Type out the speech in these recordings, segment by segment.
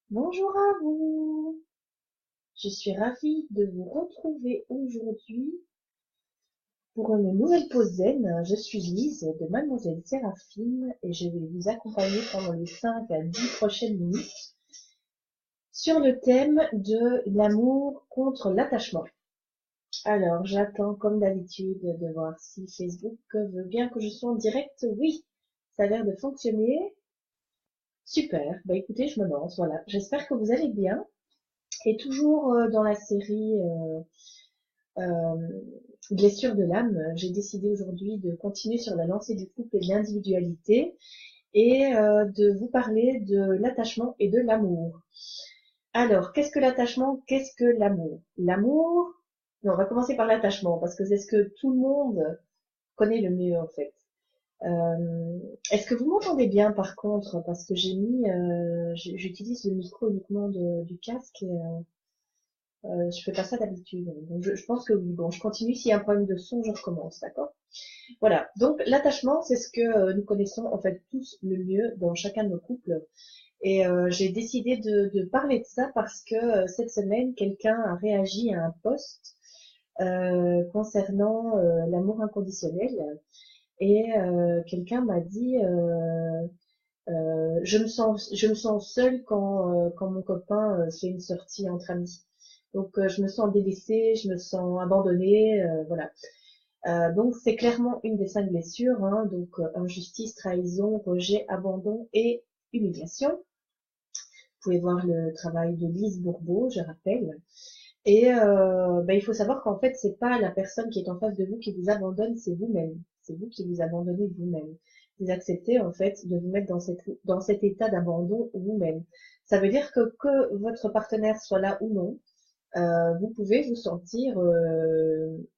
Bonjour à vous, je suis ravie de vous retrouver aujourd'hui pour une nouvelle pause zen. Je suis Lise de Mademoiselle Séraphine et je vais vous accompagner pendant les 5 à 10 prochaines minutes sur le thème de l'amour contre l'attachement. Alors, j'attends comme d'habitude de voir si Facebook veut bien que je sois en direct. Oui, ça a l'air de fonctionner. Super, bah écoutez, je me lance, voilà. J'espère que vous allez bien. Et toujours dans la série Blessure de l'âme, j'ai décidé aujourd'hui de continuer sur la lancée du couple et de l'individualité et de vous parler de l'attachement et de l'amour. Alors, qu'est-ce que l'attachement? Qu'est-ce que l'amour? L'amour, non, on va commencer par l'attachement parce que c'est ce que tout le monde connaît le mieux en fait. Est-ce que vous m'entendez bien par contre? Parce que j'utilise le micro uniquement du casque et je fais pas ça d'habitude. Donc je pense que oui. Bon, je continue. S'il y a un problème de son, je recommence, d'accord? Voilà. Donc l'attachement, c'est ce que nous connaissons en fait tous le mieux dans chacun de nos couples. Et j'ai décidé de parler de ça parce que cette semaine, quelqu'un a réagi à un post concernant l'amour inconditionnel. Et quelqu'un m'a dit je me sens seule quand mon copain fait une sortie entre amis. Donc je me sens délaissée, je me sens abandonnée, voilà. Donc c'est clairement une des 5 blessures, hein, donc injustice, trahison, rejet, abandon et humiliation. Vous pouvez voir le travail de Lise Bourbeau, je rappelle. Et il faut savoir qu'en fait c'est pas la personne qui est en face de vous qui vous abandonne, c'est vous-même. C'est vous qui vous abandonnez vous-même. Vous acceptez en fait de vous mettre dans cet état d'abandon vous-même. Ça veut dire que votre partenaire soit là ou non, vous pouvez vous sentir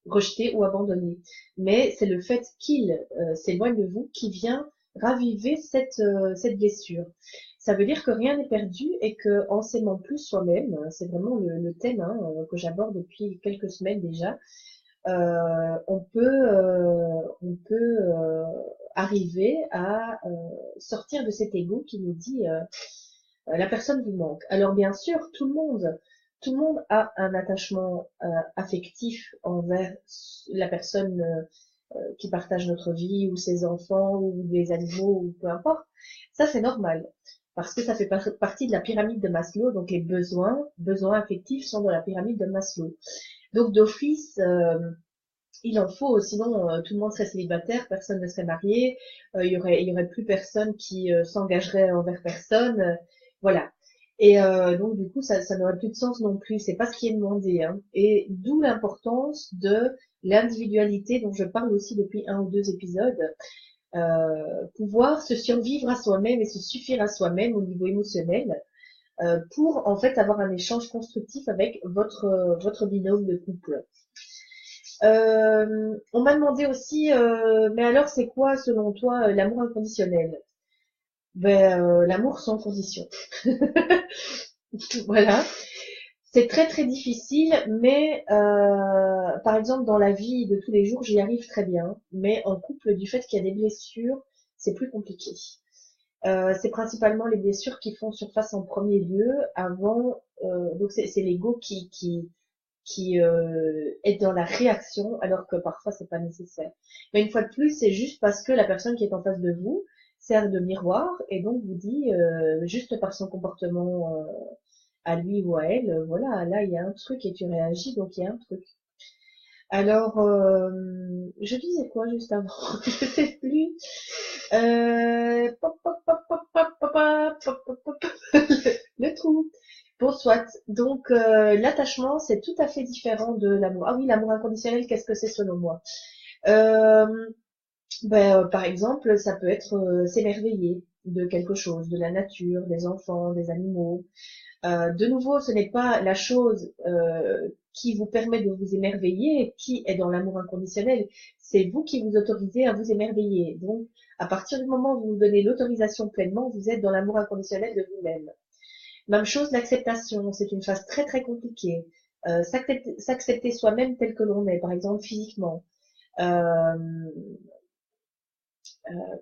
rejeté ou abandonné. Mais c'est le fait qu'il s'éloigne de vous qui vient raviver cette blessure. Ça veut dire que rien n'est perdu et que en s'aimant plus soi-même, c'est vraiment le thème hein, que j'aborde depuis quelques semaines déjà, on peut arriver à sortir de cet ego qui nous dit la personne vous manque. Alors bien sûr, tout le monde a un attachement affectif envers la personne qui partage notre vie, ou ses enfants, ou des animaux, ou peu importe. Ça, c'est normal. Parce que ça fait partie de la pyramide de Maslow, donc les besoins affectifs sont dans la pyramide de Maslow. Donc d'office, il en faut, sinon tout le monde serait célibataire, personne ne serait marié, il y aurait plus personne qui s'engagerait envers personne, voilà. Et donc du coup, ça n'aurait plus de sens non plus. C'est pas ce qui est demandé, hein. Et d'où l'importance de l'individualité dont je parle aussi depuis 1 ou 2 épisodes. Pouvoir se survivre à soi-même et se suffire à soi-même au niveau émotionnel pour en fait avoir un échange constructif avec votre binôme de couple. On m'a demandé aussi, mais alors c'est quoi selon toi l'amour inconditionnel? L'amour sans condition. Voilà. C'est très très difficile, mais par exemple dans la vie de tous les jours, j'y arrive très bien. Mais en couple, du fait qu'il y a des blessures, c'est plus compliqué. C'est principalement les blessures qui font surface en premier lieu, avant. Donc c'est l'ego qui est dans la réaction, alors que parfois c'est pas nécessaire. Mais une fois de plus, c'est juste parce que la personne qui est en face de vous sert de miroir et donc vous dit juste par son comportement à lui ou à elle, voilà, là il y a un truc et tu réagis, donc il y a un truc. Alors, je disais quoi juste avant? Je sais plus. Le trou. Bon, soit. Donc, l'attachement, c'est tout à fait différent de l'amour. Ah oui, l'amour inconditionnel, qu'est-ce que c'est selon moi? Euh, Par exemple, ça peut être s'émerveiller de quelque chose, de la nature, des enfants, des animaux. De nouveau, ce n'est pas la chose qui vous permet de vous émerveiller qui est dans l'amour inconditionnel. C'est vous qui vous autorisez à vous émerveiller. Donc, à partir du moment où vous vous donnez l'autorisation pleinement, vous êtes dans l'amour inconditionnel de vous-même. Même chose, l'acceptation. C'est une phase très très compliquée. S'accepter soi-même tel que l'on est, par exemple physiquement. Euh,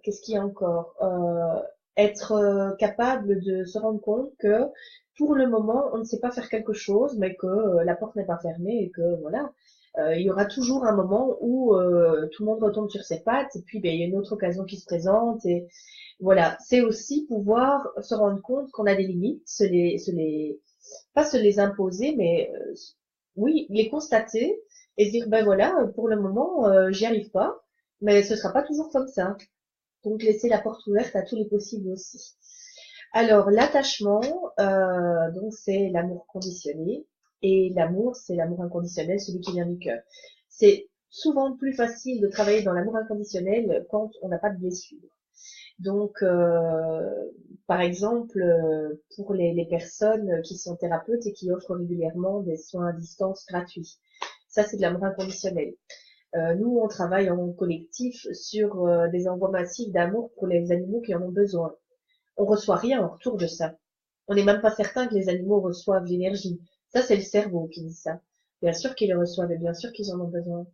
Qu'est-ce qu'il y a encore être capable de se rendre compte que pour le moment, on ne sait pas faire quelque chose, mais que la porte n'est pas fermée et que voilà, il y aura toujours un moment où tout le monde retombe sur ses pattes et puis ben, il y a une autre occasion qui se présente et voilà. C'est aussi pouvoir se rendre compte qu'on a des limites, pas se les imposer, mais oui, les constater et se dire ben voilà, pour le moment, j'y arrive pas, mais ce sera pas toujours comme ça. Donc laisser la porte ouverte à tous les possibles aussi. Alors l'attachement, donc c'est l'amour conditionné et l'amour, c'est l'amour inconditionnel, celui qui vient du cœur. C'est souvent plus facile de travailler dans l'amour inconditionnel quand on n'a pas de blessure. Donc, par exemple, pour les personnes qui sont thérapeutes et qui offrent régulièrement des soins à distance gratuits, ça c'est de l'amour inconditionnel. Nous, on travaille en collectif sur des envois massifs d'amour pour les animaux qui en ont besoin. On reçoit rien en retour de ça. On n'est même pas certain que les animaux reçoivent l'énergie. Ça, c'est le cerveau qui dit ça. Bien sûr qu'ils le reçoivent et bien sûr qu'ils en ont besoin.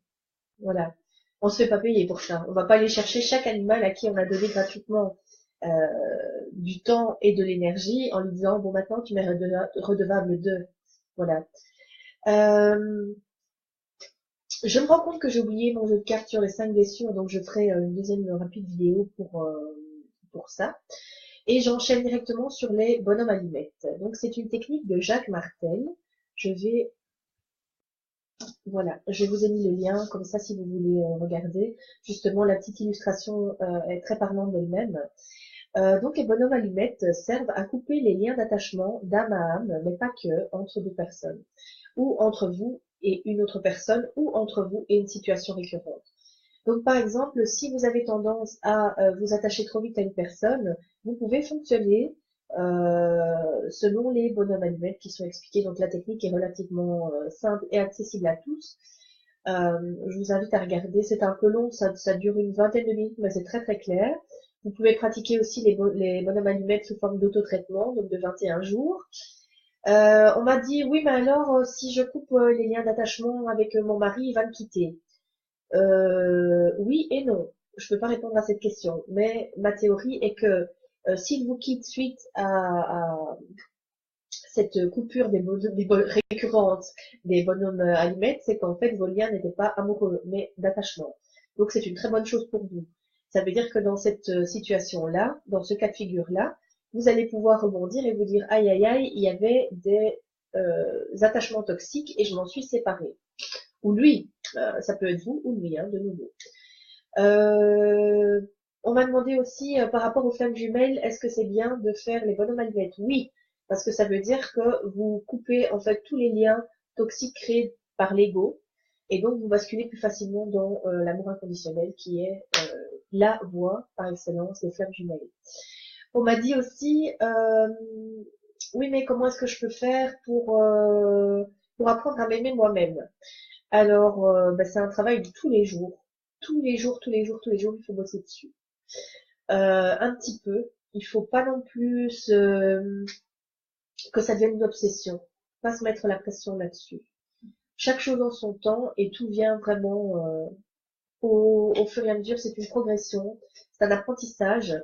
Voilà. On se fait pas payer pour ça. On va pas aller chercher chaque animal à qui on a donné gratuitement euh, du temps et de l'énergie en lui disant bon maintenant tu m'es redevable de. Voilà. Euh, je me rends compte que j'ai oublié mon jeu de cartes sur les 5 blessures, donc je ferai une deuxième rapide vidéo pour ça. Et j'enchaîne directement sur les bonhommes allumettes. Donc c'est une technique de Jacques Martel. Je vais, voilà, je vous ai mis le lien, comme ça si vous voulez regarder. Justement, la petite illustration est très parlante d'elle-même. Donc les bonhommes allumettes servent à couper les liens d'attachement d'âme à âme, mais pas que, entre deux personnes, ou entre vous et une autre personne, ou entre vous et une situation récurrente. Donc par exemple, si vous avez tendance à vous attacher trop vite à une personne, vous pouvez fonctionner selon les bonhommes allumettes qui sont expliqués. Donc la technique est relativement simple et accessible à tous. Je vous invite à regarder, c'est un peu long, ça dure une vingtaine de minutes, mais c'est très très clair. Vous pouvez pratiquer aussi les bonhommes allumettes sous forme d'autotraitement, donc de 21 jours. On m'a dit, oui, mais alors, si je coupe les liens d'attachement avec mon mari, il va me quitter. Oui et non. Je peux pas répondre à cette question, mais ma théorie est que s'il vous quitte suite à cette coupure récurrente des bonhommes allumettes, c'est qu'en fait vos liens n'étaient pas amoureux, mais d'attachement. Donc c'est une très bonne chose pour vous. Ça veut dire que dans cette situation-là, dans ce cas de figure-là, vous allez pouvoir rebondir et vous dire aïe aïe aïe, il y avait des attachements toxiques et je m'en suis séparée. Ou lui, ça peut être vous ou lui, hein, de nouveau. Euh, on m'a demandé aussi par rapport aux flammes jumelles, est-ce que c'est bien de faire les bonhommes allumettes? Oui, parce que ça veut dire que vous coupez en fait tous les liens toxiques créés par l'ego et donc vous basculez plus facilement dans l'amour inconditionnel qui est la voie par excellence des flammes jumelles. On m'a dit aussi oui mais comment est-ce que je peux faire pour apprendre à m'aimer moi-même? Alors c'est un travail de tous les jours. Tous les jours, tous les jours, tous les jours, il faut bosser dessus. Un petit peu. Il faut pas non plus que ça devienne une obsession. Pas se mettre la pression là-dessus. Chaque chose en son temps et tout vient vraiment au fur et à mesure. C'est une progression, c'est un apprentissage.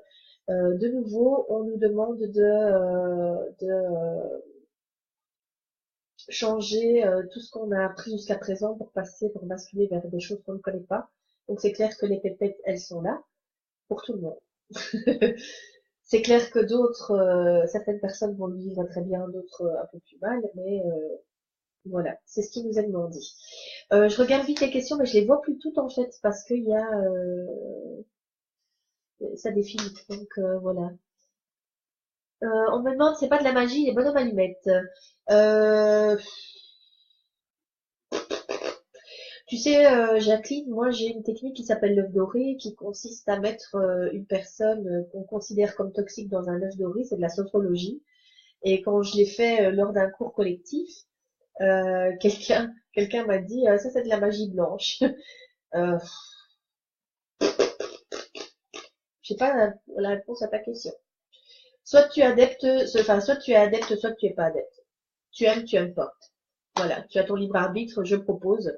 De nouveau, on nous demande de changer tout ce qu'on a appris jusqu'à présent pour basculer vers des choses qu'on ne connaît pas. Donc c'est clair que les pépettes, elles sont là pour tout le monde. C'est clair que certaines personnes vont le vivre très bien, d'autres un peu plus mal, mais voilà, c'est ce qui nous est demandé. Je regarde vite les questions, mais je les vois plus toutes en fait, parce qu'il y a ça défile, donc voilà. On me demande, c'est pas de la magie, les bonhommes allumettes. Euh, Tu sais, Jacqueline, moi j'ai une technique qui s'appelle l'œuf doré, qui consiste à mettre une personne qu'on considère comme toxique dans un œuf doré, c'est de la sophrologie. Et quand je l'ai fait lors d'un cours collectif, quelqu'un m'a dit ça c'est de la magie blanche. euh, je sais pas la réponse à ta question. Soit tu es adepte, soit tu es adepte, soit tu es pas adepte. Tu aimes pas. Voilà, tu as ton libre arbitre, je propose,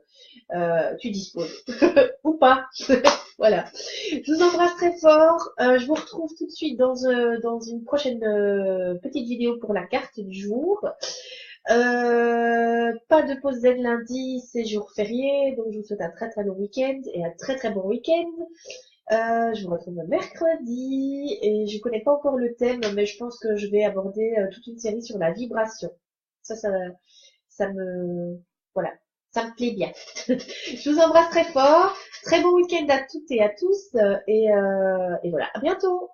tu disposes ou pas. Voilà. Je vous embrasse très fort. Je vous retrouve tout de suite dans une prochaine petite vidéo pour la carte du jour. Pas de pause dès lundi, c'est jour férié, donc je vous souhaite un très très long week-end et un très très bon week-end. Je vous retrouve mercredi et je connais pas encore le thème, mais je pense que je vais aborder toute une série sur la vibration. Ça me, voilà, ça me plaît bien. Je vous embrasse très fort. Très bon week-end à toutes et à tous et voilà, à bientôt.